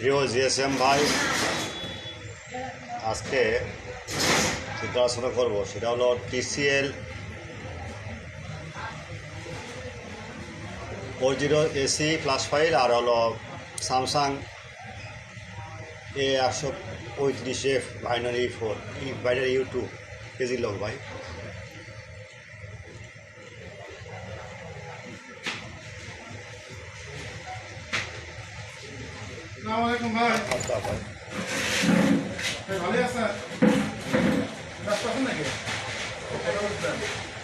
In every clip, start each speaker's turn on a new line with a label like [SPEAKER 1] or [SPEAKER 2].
[SPEAKER 1] প্রিয় জিএসএম ভাই, আজকে যেটা আলোচনা করবো সেটা হলো TCL 40AC ফ্ল্যাশ ফাইল আর হলো Samsung A135F binary 4 binary U2 KG লোক ভাই।
[SPEAKER 2] আসসালামু আলাইকুম ভাই।
[SPEAKER 1] আচ্ছা ভাই,
[SPEAKER 2] ভালো আছেন? ব্যস্ত আছেন নাকি?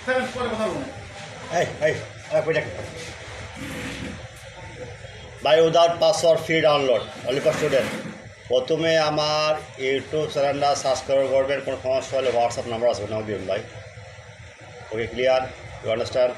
[SPEAKER 2] স্যার পরে কথা বলুন।
[SPEAKER 1] ভাই without password free download only for student. প্রথমে আমার ইউটিউব চ্যানেলটা সাবস্ক্রাইব করবেন, কোনো সমস্যা হলে হোয়াটসঅ্যাপ নাম্বার আছে নাও দিন ভাই। Okay, clear? You understand?